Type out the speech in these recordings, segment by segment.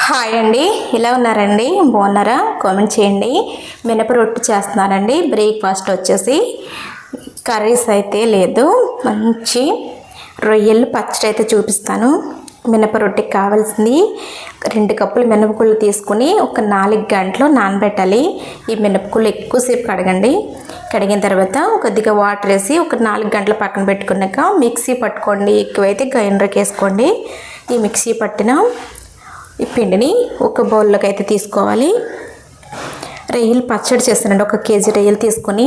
Hi అండి, ఎలా ఉన్నారండి? బాగున్నారా? కామెంట్ చేయండి. మినప రొట్టె చేస్తున్నానండి. బ్రేక్ఫాస్ట్ వచ్చేసి కర్రీస్ అయితే లేదు, మంచి రొయ్యలు పచ్చడి అయితే చూపిస్తాను. మినప రొట్టెకి కావాల్సింది 2 కప్పులు మినపగుళ్ళు తీసుకుని ఒక 4 గంటలు నానబెట్టాలి. ఈ మినపగుళ్ళు ఎక్కువసేపు కడగండి. కడిగిన తర్వాత కొద్దిగా వాటర్ వేసి ఒక 4 గంటలు పక్కన పెట్టుకున్నాక మిక్సీ పట్టుకోండి. ఎక్కువైతే గ్రైండర్కి వేసుకోండి. ఈ మిక్సీ పట్టిన ఈ పిండిని ఒక బౌల్లోకి అయితే తీసుకోవాలి. రొయ్యలు పచ్చడి చేస్తానండి. 1 కేజీ రొయ్యలు తీసుకొని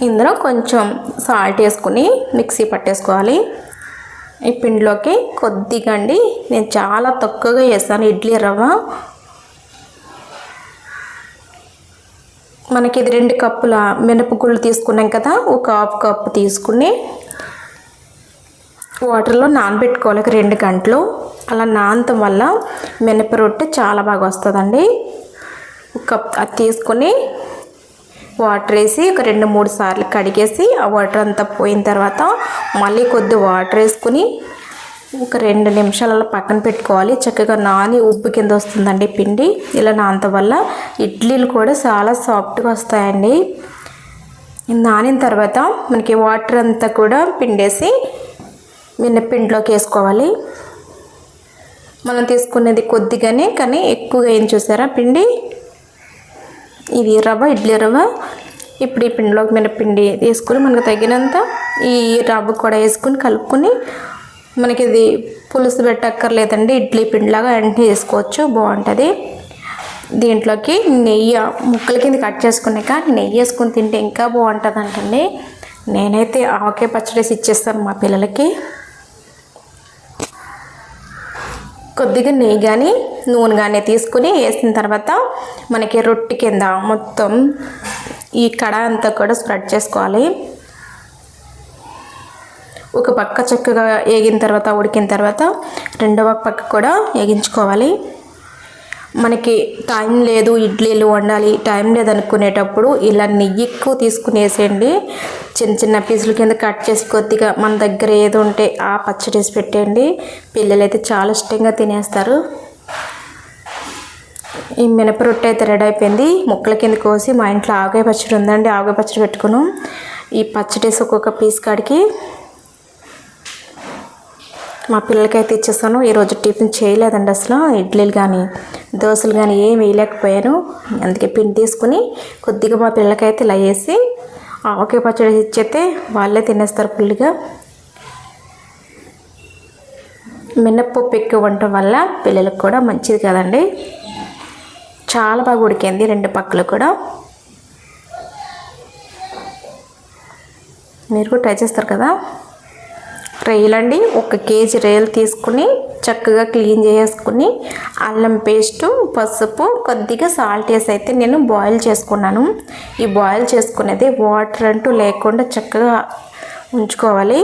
ఇందులో కొంచెం సాల్ట్ వేసుకుని మిక్సీ పట్టేసుకోవాలి. ఈ పిండిలోకి కొద్దిగా అండి, నేను చాలా తక్కువగా వేస్తాను ఇడ్లీ రవ్వ. మనకి ఇది 2 కప్పుల మినపగుళ్ళు తీసుకున్నాం కదా, ఒక 1/2 కప్పు తీసుకుని వాటర్లో నానబెట్టుకోవాలి 2 గంటలు. అలా నానటం వల్ల మినప రొట్టె చాలా బాగా వస్తుందండి. 1 కప్ అది తీసుకొని వాటర్ వేసి ఒక 2-3 సార్లు కడిగేసి ఆ వాటర్ అంతా పోయిన తర్వాత మళ్ళీ కొద్ది వాటర్ వేసుకుని ఒక 2 నిమిషాలు అలా పక్కన పెట్టుకోవాలి. చక్కగా నాని ఉబ్బు కింద వస్తుందండి పిండి. ఇలా నానటం వల్ల ఇడ్లీలు కూడా చాలా సాఫ్ట్గా వస్తాయండి. నానిన తర్వాత మనకి వాటర్ అంతా కూడా పిండేసి మినప్పిండిలోకి వేసుకోవాలి. మనం తీసుకునేది కొద్దిగానే, కానీ ఎక్కువగా ఏం చూసారా పిండి. ఇది రవ్వ, ఇడ్లీ రవ్వ. ఇప్పుడు ఈ పిండిలోకి మినప్పిండి వేసుకుని మనకు తగినంత ఈ రవ్వ కూడా వేసుకుని కలుపుకొని, మనకి ఇది పులుసు పెట్టక్కర్లేదండి, ఇడ్లీ పిండిలాగా వెంటనే వేసుకోవచ్చు, బాగుంటుంది. దీంట్లోకి నెయ్యి ముక్కల కింద కట్ చేసుకున్నాక నెయ్యి వేసుకుని తింటే ఇంకా బాగుంటుంది అంటండి. నేనైతే ఆవకాయ పచ్చడేసి ఇచ్చేస్తాను మా పిల్లలకి. కొద్దిగా నెయ్యి కానీ నూనె కానీ తీసుకుని వేసిన తర్వాత మనకి రొట్టె కింద మొత్తం ఈ కడ అంతా కూడా స్ప్రెడ్ చేసుకోవాలి. ఒక పక్క చక్కగా వేగిన తర్వాత, ఉడికిన తర్వాత రెండవ పక్క కూడా వేగించుకోవాలి. మనకి టైం లేదు, ఇడ్లీలు వండాలి, టైం లేదనుకునేటప్పుడు ఇలా నెయ్యి ఎక్కువ తీసుకుని వేసేయండి. చిన్న చిన్న పీసుల కింద కట్ చేసి కొద్దిగా మన దగ్గర ఏది ఉంటే ఆ పచ్చడి వేసి పెట్టండి. పిల్లలు అయితే చాలా ఇష్టంగా తినేస్తారు. ఈ మినప రొట్టె అయితే రెడీ అయిపోయింది. ముక్కల కింద కోసి మా ఇంట్లో ఆవకాయ పచ్చడి ఉందండి, ఆవకాయ పచ్చడి పెట్టుకున్నాం. ఈ పచ్చడి వేసి ఒక్కొక్క పీస్ కాడికి మా పిల్లలకైతే ఇచ్చేస్తాను. ఈరోజు టిఫిన్ చేయలేదండి అసలు, ఇడ్లీలు కానీ దోశలు కానీ ఏం వేయలేకపోయాను. అందుకే పిండి తీసుకుని కొద్దిగా మా పిల్లలకైతే ఇలా వేసి ఆవకాయ పచ్చడి ఇచ్చేస్తే వాళ్ళే తినేస్తారు ఫుల్గా. మినప్పప్పు ఎక్కువ ఉండటం వల్ల పిల్లలకు కూడా మంచిది కదండి. చాలా బాగా ఉడికింది 2 పక్కలు కూడా. మీరు కూడా ట్రై చేస్తారు కదా. రొయ్యలండి, 1 కేజీ రొయ్యలు తీసుకుని చక్కగా క్లీన్ చేసుకుని అల్లం పేస్టు, పసుపు, కొద్దిగా సాల్ట్ వేసి అయితే నేను బాయిల్ చేసుకున్నాను. ఈ బాయిల్ చేసుకునేది వాటర్ అంటూ లేకుండా చక్కగా ఉంచుకోవాలి.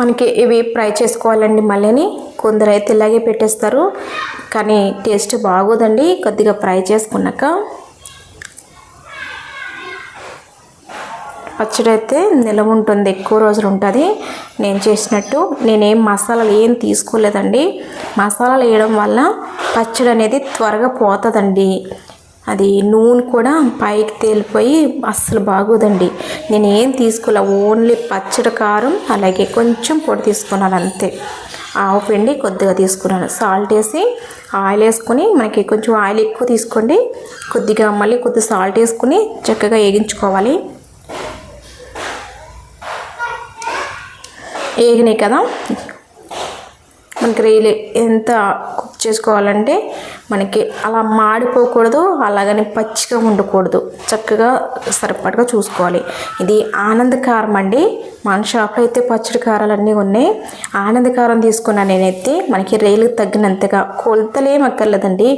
మనకి ఇవి ఫ్రై చేసుకోవాలండి. మళ్ళీ కొందరు అయితే ఇలాగే పెట్టేస్తారు, కానీ టేస్ట్ బాగోదండి. కొద్దిగా ఫ్రై చేసుకున్నాక పచ్చడి అయితే నిలవ ఉంటుంది, ఎక్కువ రోజులు ఉంటుంది. నేను చేసినట్టు నేనేం మసాలాలు ఏం తీసుకోలేదండి. మసాలాలు వేయడం వల్ల పచ్చడి అనేది త్వరగా పోతుందండి. అది నూనె కూడా పైకి తేలిపోయి అస్సలు బాగోదండి. నేను ఏం తీసుకోలే, ఓన్లీ పచ్చడి కారం అలాగే కొంచెం పొడి తీసుకున్నాను అంతే. ఆవు పిండి కొద్దిగా తీసుకున్నాను, సాల్ట్ వేసి ఆయిల్ వేసుకొని, మనకి కొంచెం ఆయిల్ ఎక్కువ తీసుకోండి, కొద్దిగా మళ్ళీ కొద్దిగా సాల్ట్ వేసుకుని చక్కగా వేగించుకోవాలి. వేగినాయి కదా, మనకి రియలీ ఎంత కుక్ చేసుకోవాలంటే మనకి అలా మాడిపోకూడదు, అలాగని పచ్చిగా ఉండకూడదు, చక్కగా సరిపడగా చూసుకోవాలి. ఇది ఆనంద కారం అండి. మన షాప్లో అయితే పచ్చడి కారాలన్నీ ఉన్నాయి. ఆనంద కారం తీసుకున్నాను నేనైతే. మనకి రైలుకి తగ్గినంతగా కొలతలేం అక్కర్లేదండి.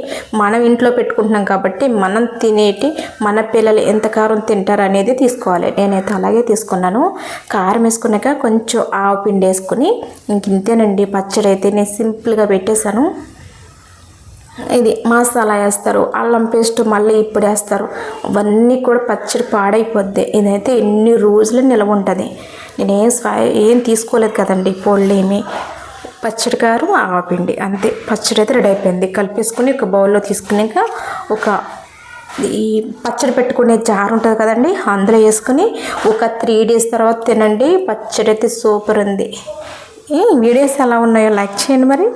మనం ఇంట్లో పెట్టుకుంటున్నాం కాబట్టి మనం తినేటి మన పిల్లలు ఎంత కారం తింటారు అనేది తీసుకోవాలి. నేనైతే అలాగే తీసుకున్నాను. కారం వేసుకున్నాక కొంచెం ఆవు పిండి వేసుకుని ఇంతేనండి పచ్చడి అయితే నేను సింపుల్గా పెట్టేశాను. ఇది మసాలా వేస్తారు, అల్లం పేస్ట్ మళ్ళీ ఇప్పుడు వేస్తారు. అవన్నీ కూడా పచ్చడి పాడైపోద్ది. ఇదైతే ఎన్ని రోజులు నిల్వ ఉంటుంది. నేనేం ఏం తీసుకోలేదు కదండి, పొళ్ళేమి, పచ్చడి కారం ఆవపిండి అంతే. పచ్చడి అయితే రెడీ అయిపోయింది. కలిపేసుకుని ఒక బౌల్లో తీసుకున్నాక ఒక ఈ పచ్చడి పెట్టుకునే జార్ ఉంటుంది కదండి, అందులో వేసుకుని ఒక 3 days తర్వాత తినండి. పచ్చడి అయితే సూపర్ ఉంది. వీడియోస్ ఎలా ఉన్నాయో లైక్ చేయండి మరి.